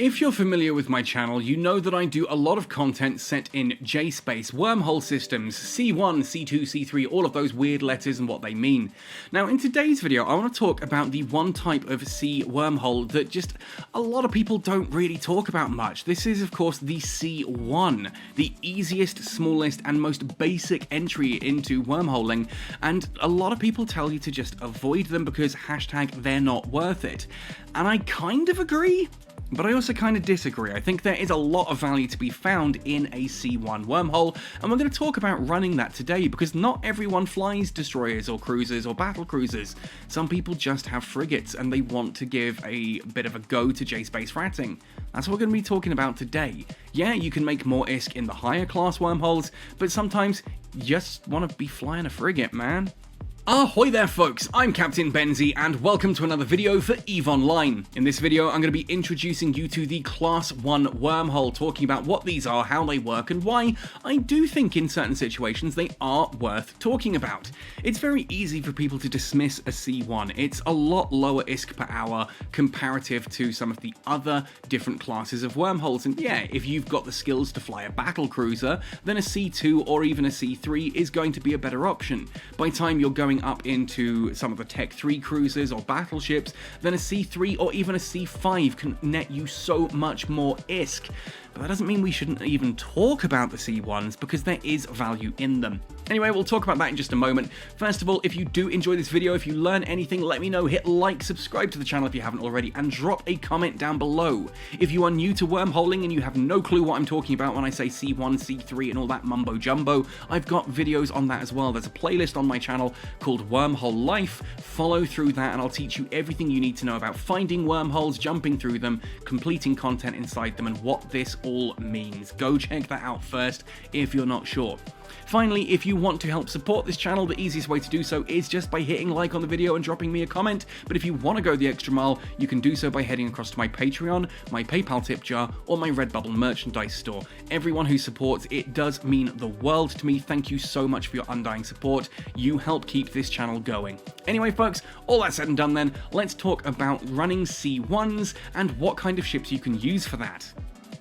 If you're familiar with my channel, you know that I do a lot of content set in J-space, wormhole systems, C1, C2, C3, all of those weird letters and what they mean. Now in today's video I want to talk about the one type of C wormhole that just a lot of people don't really talk about much. This is of course the C1, the easiest, smallest and most basic entry into wormholing, and a lot of people tell you to just avoid them because hashtag they're not worth it. And I kind of agree. But I also kind of disagree. I think there is a lot of value to be found in a C1 wormhole, and we're going to talk about running that today because not everyone flies destroyers or cruisers or battle cruisers. Some people just have frigates and they want to give a bit of a go to J-space ratting. That's what we're going to be talking about today. Yeah, you can make more ISK in the higher class wormholes, but sometimes you just want to be flying a frigate, man. Ahoy there folks, I'm Captain Benzie and welcome to another video for EVE Online. In this video I'm going to be introducing you to the Class 1 wormhole, talking about what these are, how they work and why I do think in certain situations they are worth talking about. It's very easy for people to dismiss a C1, it's a lot lower ISK per hour comparative to some of the other different classes of wormholes, and yeah, if you've got the skills to fly a battle cruiser, then a C2 or even a C3 is going to be a better option. By the time you're going up into some of the Tech 3 cruisers or battleships, then a C3 or even a C5 can net you so much more ISK. But that doesn't mean we shouldn't even talk about the C1s because there is value in them. Anyway, we'll talk about that in just a moment. First of all, if you do enjoy this video, if you learn anything, let me know, hit like, subscribe to the channel if you haven't already, and drop a comment down below. If you are new to wormholing and you have no clue what I'm talking about when I say C1, C3 and all that mumbo jumbo, I've got videos on that as well. There's a playlist on my channel called Wormhole Life. Follow through that and I'll teach you everything you need to know about finding wormholes, jumping through them, completing content inside them, and what this all means. Go check that out first if you're not sure. Finally, if you want to help support this channel, the easiest way to do so is just by hitting like on the video and dropping me a comment, but if you want to go the extra mile, you can do so by heading across to my Patreon, my PayPal tip jar, or my Redbubble merchandise store. Everyone who supports, it does mean the world to me. Thank you so much for your undying support. You help keep this channel going. Anyway folks, all that said and done then, let's talk about running C1s and what kind of ships you can use for that.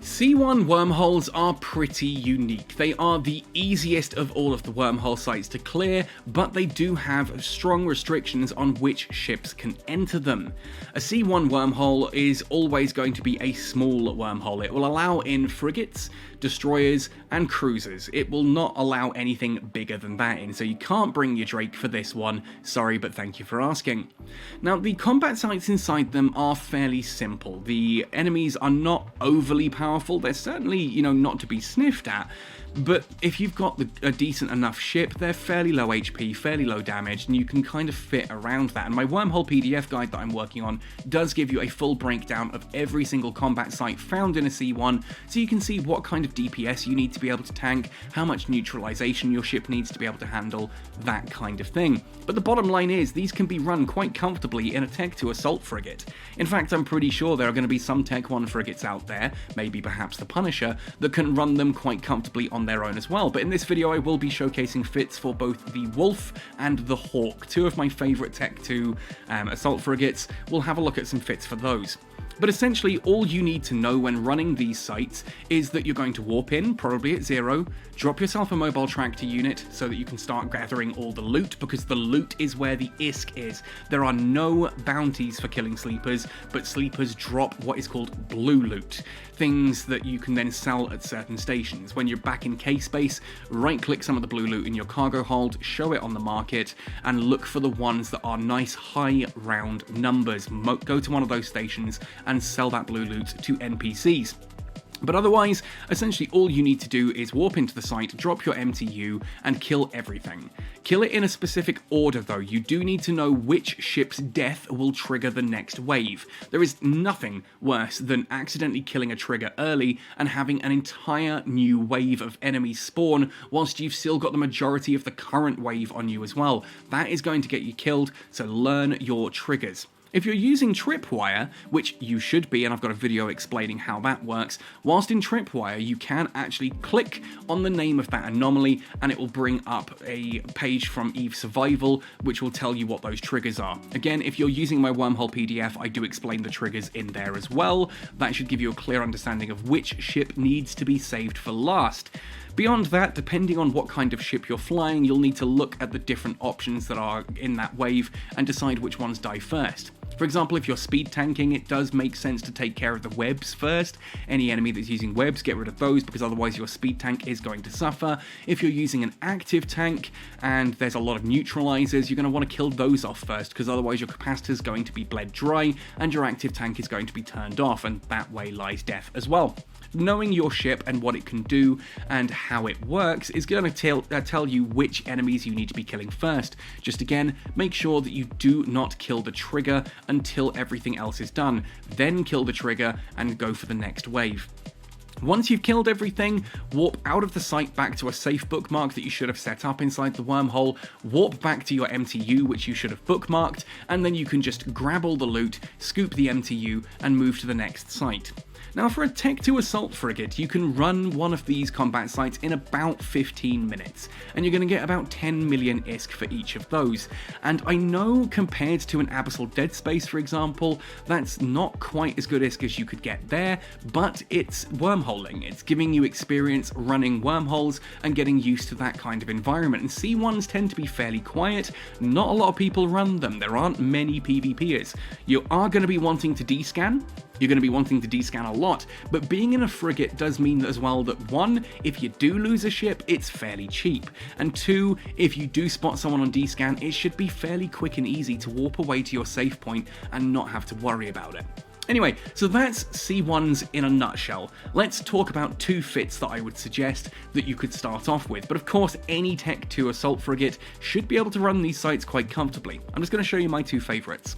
C1 wormholes are pretty unique. They are the easiest of all of the wormhole sites to clear, but they do have strong restrictions on which ships can enter them. A C1 wormhole is always going to be a small wormhole. It will allow in frigates, destroyers, and cruisers. It will not allow anything bigger than that in, so you can't bring your Drake for this one. Sorry, but thank you for asking. Now, the combat sites inside them are fairly simple. The enemies are not overly powerful. They're certainly, not to be sniffed at, but if you've got a decent enough ship, they're fairly low HP, fairly low damage, and you can kind of fit around that. And my Wormhole PDF guide that I'm working on does give you a full breakdown of every single combat site found in a C1, so you can see what kind of DPS you need to be able to tank, how much neutralization your ship needs to be able to handle, that kind of thing. But the bottom line is, these can be run quite comfortably in a Tech 2 assault frigate. In fact, I'm pretty sure there are going to be some Tech 1 frigates out there, maybe perhaps the Punisher, that can run them quite comfortably on their own as well. But in this video I will be showcasing fits for both the Wolf and the Hawk, two of my favourite Tech 2 assault frigates. We'll have a look at some fits for those. But essentially, all you need to know when running these sites is that you're going to warp in, probably at 0, drop yourself a mobile tractor unit so that you can start gathering all the loot, because the loot is where the ISK is. There are no bounties for killing sleepers, but sleepers drop what is called blue loot, things that you can then sell at certain stations. When you're back in K-space, right-click some of the blue loot in your cargo hold, show it on the market, and look for the ones that are nice high round numbers. Go to one of those stations and sell that blue loot to NPCs. But otherwise, essentially all you need to do is warp into the site, drop your MTU, and kill everything. Kill it in a specific order though. You do need to know which ship's death will trigger the next wave. There is nothing worse than accidentally killing a trigger early and having an entire new wave of enemies spawn whilst you've still got the majority of the current wave on you as well. That is going to get you killed, so learn your triggers. If you're using tripwire, which you should be, and I've got a video explaining how that works, whilst in tripwire you can actually click on the name of that anomaly and it will bring up a page from EVE Survival which will tell you what those triggers are. Again, if you're using my Wormhole PDF, I do explain the triggers in there as well. That should give you a clear understanding of which ship needs to be saved for last. Beyond that, depending on what kind of ship you're flying, you'll need to look at the different options that are in that wave and decide which ones die first. For example, if you're speed tanking, it does make sense to take care of the webs first. Any enemy that's using webs, get rid of those, because otherwise your speed tank is going to suffer. If you're using an active tank and there's a lot of neutralizers, you're going to want to kill those off first, because otherwise your capacitor is going to be bled dry and your active tank is going to be turned off, and that way lies death as well. Knowing your ship and what it can do and how it works is going to tell you which enemies you need to be killing first. Just again, make sure that you do not kill the trigger until everything else is done. Then kill the trigger and go for the next wave. Once you've killed everything, warp out of the site back to a safe bookmark that you should have set up inside the wormhole, warp back to your MTU which you should have bookmarked, and then you can just grab all the loot, scoop the MTU, and move to the next site. Now for a Tech 2 assault frigate, you can run one of these combat sites in about 15 minutes, and you're going to get about 10 million ISK for each of those. And I know compared to an Abyssal Dead Space, for example, that's not quite as good ISK as you could get there, but it's wormholing. It's giving you experience running wormholes and getting used to that kind of environment. And C1s tend to be fairly quiet, not a lot of people run them, there aren't many PvPers. You are going to be wanting to descan. You're going to be wanting to descan a lot, but being in a frigate does mean as well that 1, if you do lose a ship, it's fairly cheap, and 2, if you do spot someone on descan, it should be fairly quick and easy to warp away to your safe point and not have to worry about it. Anyway, so that's C1s in a nutshell. Let's talk about 2 fits that I would suggest that you could start off with, but of course any Tech 2 assault frigate should be able to run these sites quite comfortably. I'm just going to show you my 2 favourites.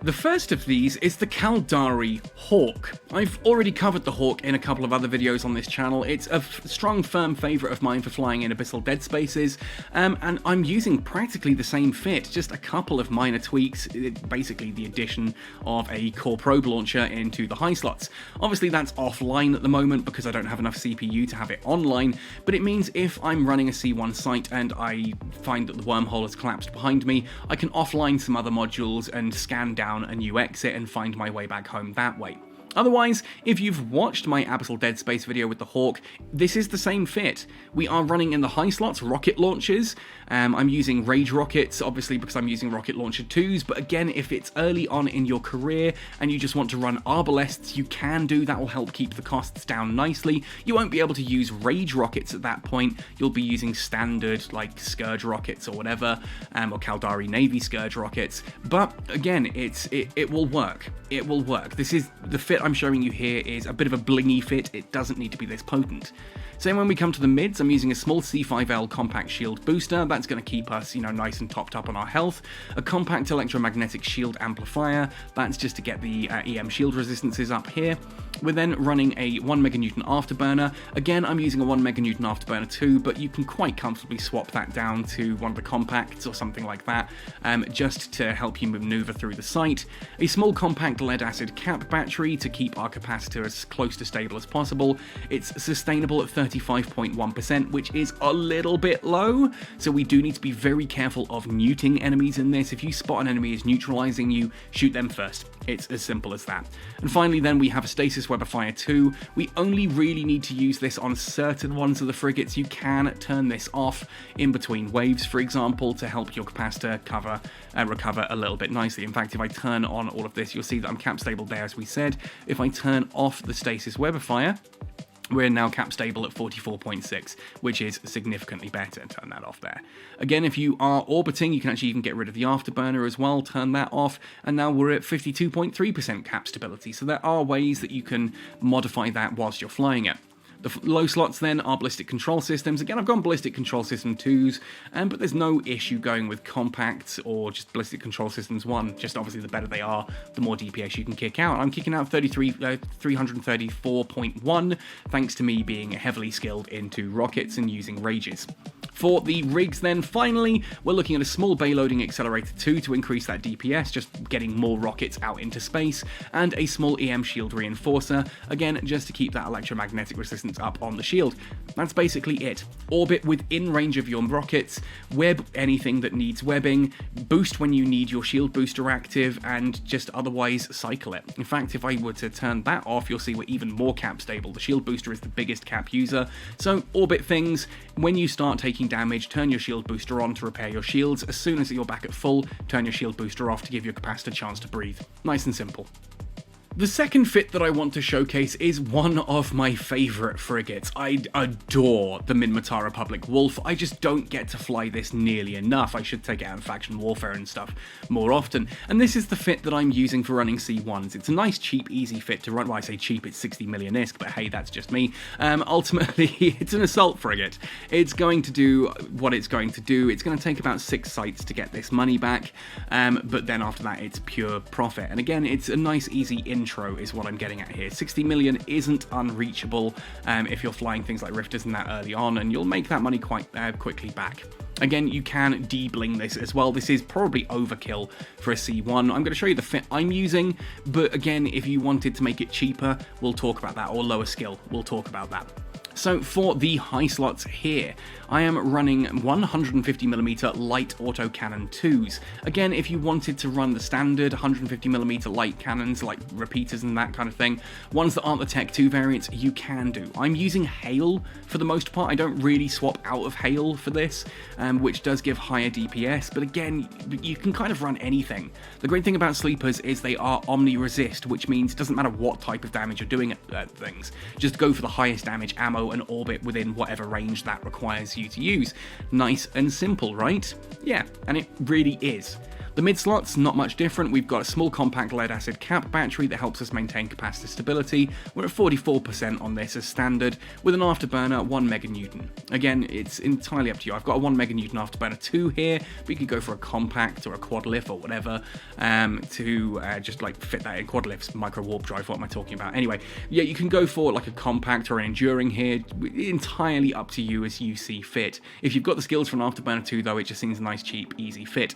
The first of these is the Caldari Hawk. I've already covered the Hawk in a couple of other videos on this channel. It's a strong, firm favourite of mine for flying in Abyssal Dead Spaces, and I'm using practically the same fit, just a couple of minor tweaks, basically the addition of a core probe launcher into the high slots. Obviously that's offline at the moment because I don't have enough CPU to have it online, but it means if I'm running a C1 site and I find that the wormhole has collapsed behind me, I can offline some other modules and scan down a new exit and find my way back home that way. Otherwise, if you've watched my Abyssal Dead Space video with the Hawk, this is the same fit. We are running in the high slots rocket launchers. I'm using Rage Rockets, obviously because I'm using Rocket Launcher 2s, but again, if it's early on in your career and you just want to run Arbalests, you can do that. Will help keep the costs down nicely. You won't be able to use Rage Rockets at that point. You'll be using standard, like Scourge Rockets or whatever, or Caldari Navy Scourge Rockets, but again, it will work. It will work. This is the fit I'm showing you here is a bit of a blingy fit. It doesn't need to be this potent. Same when we come to the mids, I'm using a small C5L compact shield booster. That's going to keep us, nice and topped up on our health. A compact electromagnetic shield amplifier. That's just to get the EM shield resistances up here. We're then running a 1 meganewton afterburner. Again, I'm using a 1 meganewton afterburner 2, but you can quite comfortably swap that down to one of the compacts or something like that, just to help you maneuver through the site. A small compact lead acid cap battery to keep our capacitor as close to stable as possible. It's sustainable at 35.1%, which is a little bit low, so we do need to be very careful of neuting enemies in this. If you spot an enemy is neutralizing you, shoot them first. It's as simple as that. And finally then we have a Stasis Webifier II. We only really need to use this on certain ones of the frigates. You can turn this off in between waves, for example, to help your capacitor recover a little bit nicely. In fact, if I turn on all of this, you'll see that I'm cap stable there, as we said. If I turn off the Stasis Webifier, we're now cap stable at 44.6, which is significantly better. Turn that off there. Again, if you are orbiting, you can actually even get rid of the afterburner as well, turn that off, and now we're at 52.3% cap stability. So there are ways that you can modify that whilst you're flying it. The low slots then are ballistic control systems. Again, I've gone ballistic control system 2s, but there's no issue going with compacts or just ballistic control systems 1. Just obviously the better they are, the more DPS you can kick out. I'm kicking out 334.1 thanks to me being heavily skilled into rockets and using rages. For the rigs then, finally, we're looking at a small Bayloading Accelerator 2 to increase that DPS, just getting more rockets out into space, and a small EM shield reinforcer, again, just to keep that electromagnetic resistance up on the shield. That's basically it. Orbit within range of your rockets, web anything that needs webbing, boost when you need your shield booster active, and just otherwise cycle it. In fact, if I were to turn that off, you'll see we're even more cap stable. The shield booster is the biggest cap user, so orbit things. When you start taking damage, turn your shield booster on to repair your shields. As soon as you're back at full, turn your shield booster off to give your capacitor a chance to breathe. Nice and simple. The second fit that I want to showcase is one of my favourite frigates. I adore the Minmatar Republic Wolf. I just don't get to fly this nearly enough. I should take it out in faction warfare and stuff more often. And this is the fit that I'm using for running C1s. It's a nice, cheap, easy fit to run. Well, I say cheap, it's 60 million ISK, but hey, that's just me. Ultimately, it's an assault frigate. It's going to do what it's going to do. It's going to take about 6 sites to get this money back, but then after that, it's pure profit. And again, it's a nice, easy intro is what I'm getting at here. 60 million isn't unreachable if you're flying things like Rifters and that early on, and you'll make that money quite quickly back. Again, you can de-bling this as well. This is probably overkill for a C1. I'm going to show you the fit I'm using, but again, if you wanted to make it cheaper, we'll talk about that, or lower skill, we'll talk about that. So for the high slots here, I am running 150mm Light AutoCannon IIs. Again, if you wanted to run the standard 150mm light cannons, like repeaters and that kind of thing, ones that aren't the Tech 2 variants, you can do. I'm using Hail for the most part. I don't really swap out of Hail for this, which does give higher DPS, but again, you can kind of run anything. The great thing about Sleepers is they are omni-resist, which means it doesn't matter what type of damage you're doing at things. Just go for the highest damage ammo and orbit within whatever range that requires you to use. Nice and simple, right? Yeah, and it really is. The mid slots, not much different. We've got a small compact lead acid cap battery that helps us maintain capacitor stability. We're at 44% on this as standard, with an afterburner 1 meganewton. Again, it's entirely up to you. I've got a 1 meganewton afterburner 2 here, but you could go for a compact or a quad lift or whatever to just like fit that in. Quad lifts, micro warp drive, what am I talking about? Anyway, yeah, you can go for like a compact or an enduring here. Entirely up to you as you see fit. If you've got the skills for an afterburner 2 though, it just seems a nice, cheap, easy fit.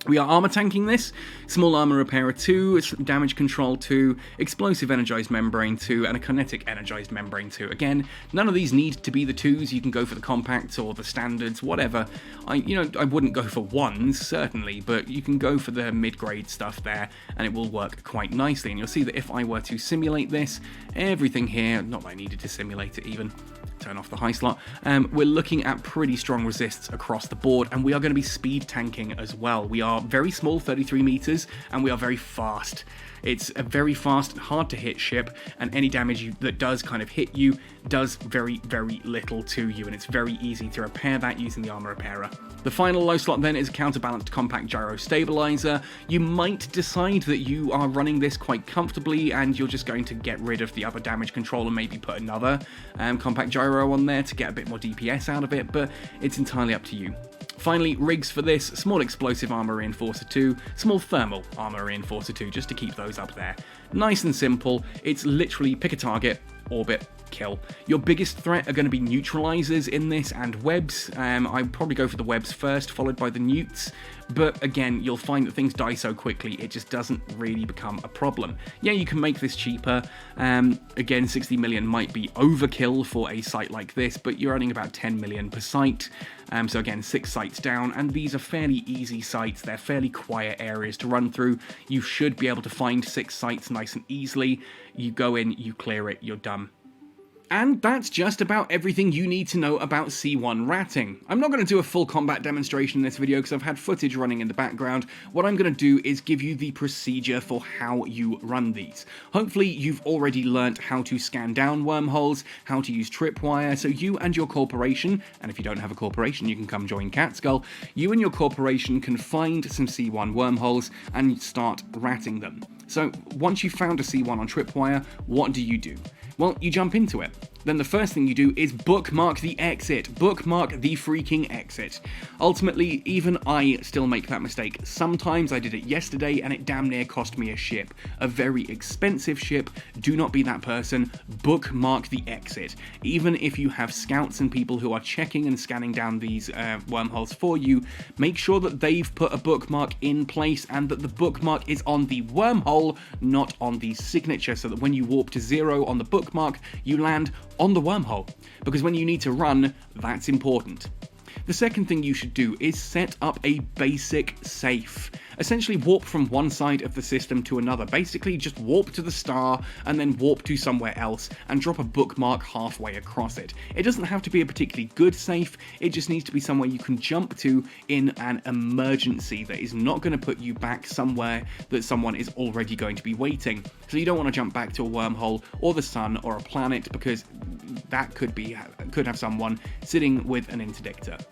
We are armor tanking this, small armor repairer 2, damage control 2, explosive energized membrane 2, and a kinetic energized membrane 2. Again, none of these need to be the 2s. You can go for the compacts or the standards, whatever. I wouldn't go for 1s, certainly, but you can go for the mid-grade stuff there, and it will work quite nicely. And you'll see that if I were to simulate this, everything here, not that I needed to simulate it even, turn off the high slot, we're looking at pretty strong resists across the board, and we are going to be speed tanking as well. We are very small, 33 meters, and we are very fast. It's a very fast, hard to hit ship, and any damage that does kind of hit you does very, very little to you, and it's very easy to repair that using the armor repairer. The final low slot then is a counterbalanced compact Gyrostabilizer. You might decide that you are running this quite comfortably and you're just going to get rid of the other damage control and maybe put another compact gyro on there to get a bit more DPS out of it, but it's entirely up to you. Finally, rigs for this, small explosive armor reinforcer 2, small thermal armor reinforcer 2, just to keep those up there. Nice and simple, it's literally pick a target, orbit, kill. Your biggest threat are going to be neutralizers in this and webs. I'd probably go for the webs first, followed by the newts, but again, you'll find that things die so quickly, it just doesn't really become a problem. Yeah, you can make this cheaper. Again, 60 million might be overkill for a site like this, but you're earning about 10 million per site. So again, 6 sites down, and these are fairly easy sites. They're fairly quiet areas to run through. You should be able to find 6 sites nice and easily. You go in, you clear it, you're done. And that's just about everything you need to know about C1 ratting. I'm not going to do a full combat demonstration in this video because I've had footage running in the background. What I'm going to do is give you the procedure for how you run these. Hopefully you've already learnt how to scan down wormholes, how to use tripwire, so you and your corporation, and if you don't have a corporation you can come join Catskull, you and your corporation can find some C1 wormholes and start ratting them. So once you've found a C1 on tripwire, what do? Well, you jump into it. then the first thing you do is bookmark the exit. Bookmark the freaking exit. Ultimately, even I still make that mistake. Sometimes I did it yesterday and it damn near cost me a ship. A very expensive ship. Do not be that person. Bookmark the exit. Even if you have scouts and people who are checking and scanning down these wormholes for you, make sure that they've put a bookmark in place and that the bookmark is on the wormhole, not on the signature, so that when you warp to 0 on the bookmark, you land on the wormhole, because when you need to run, that's important. The second thing you should do is set up a basic safe. Essentially warp from one side of the system to another. Basically just warp to the star and then warp to somewhere else and drop a bookmark halfway across it. It doesn't have to be a particularly good safe, it just needs to be somewhere you can jump to in an emergency that is not going to put you back somewhere that someone is already going to be waiting. So you don't want to jump back to a wormhole or the sun or a planet, because that could have someone sitting with an interdictor.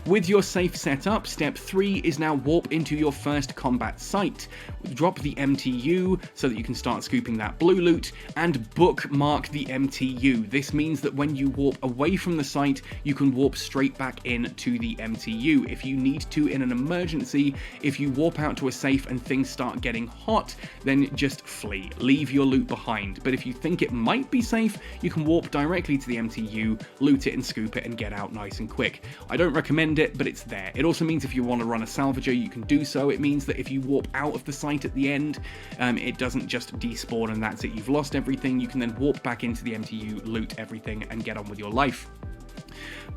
With your safe set up, step 3 is now warp into your first combat site. Drop the MTU so that you can start scooping that blue loot, and bookmark the MTU. This means that when you warp away from the site, you can warp straight back in to the MTU. If you need to in an emergency, if you warp out to a safe and things start getting hot, then just flee. Leave your loot behind. But if you think it might be safe, you can warp directly to the MTU, loot it and scoop it and get out nice and quick. I don't recommend it, but it's there. It also means if you want to run a salvager, you can do so. It means that if you warp out of the site at the end, it doesn't just despawn and that's it, you've lost everything. You can then warp back into the MTU, loot everything, and get on with your life.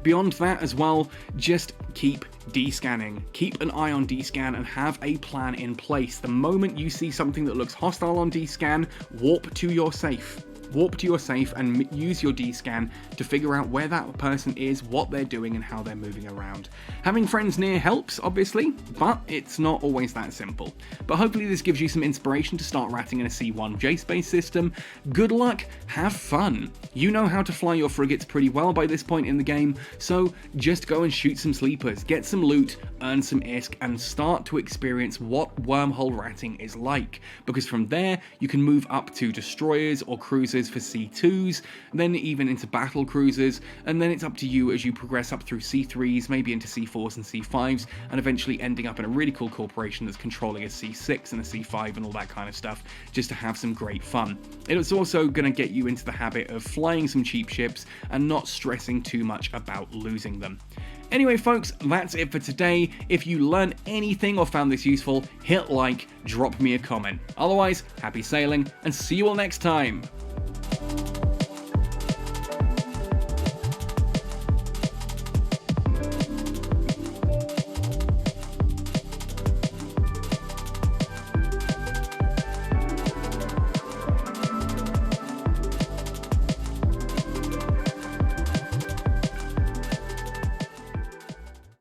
Beyond that as well, just keep descanning. Keep an eye on descan and have a plan in place. The moment you see something that looks hostile on descan, warp to your safe. Warp to your safe and use your descan to figure out where that person is, what they're doing, and how they're moving around. Having friends near helps, obviously, but it's not always that simple. But hopefully this gives you some inspiration to start ratting in a C1 J-Space system. Good luck, have fun. You know how to fly your frigates pretty well by this point in the game, so just go and shoot some sleepers, get some loot, earn some ISK, and start to experience what wormhole ratting is like. Because from there, you can move up to destroyers or cruisers for C2s, then even into battle cruisers, and then it's up to you as you progress up through C3s, maybe into C4s and C5s, and eventually ending up in a really cool corporation that's controlling a C6 and a C5 and all that kind of stuff, just to have some great fun. It's also going to get you into the habit of flying some cheap ships and not stressing too much about losing them. Anyway folks, that's it for today. If you learned anything or found this useful, hit like, drop me a comment. Otherwise, happy sailing, and see you all next time!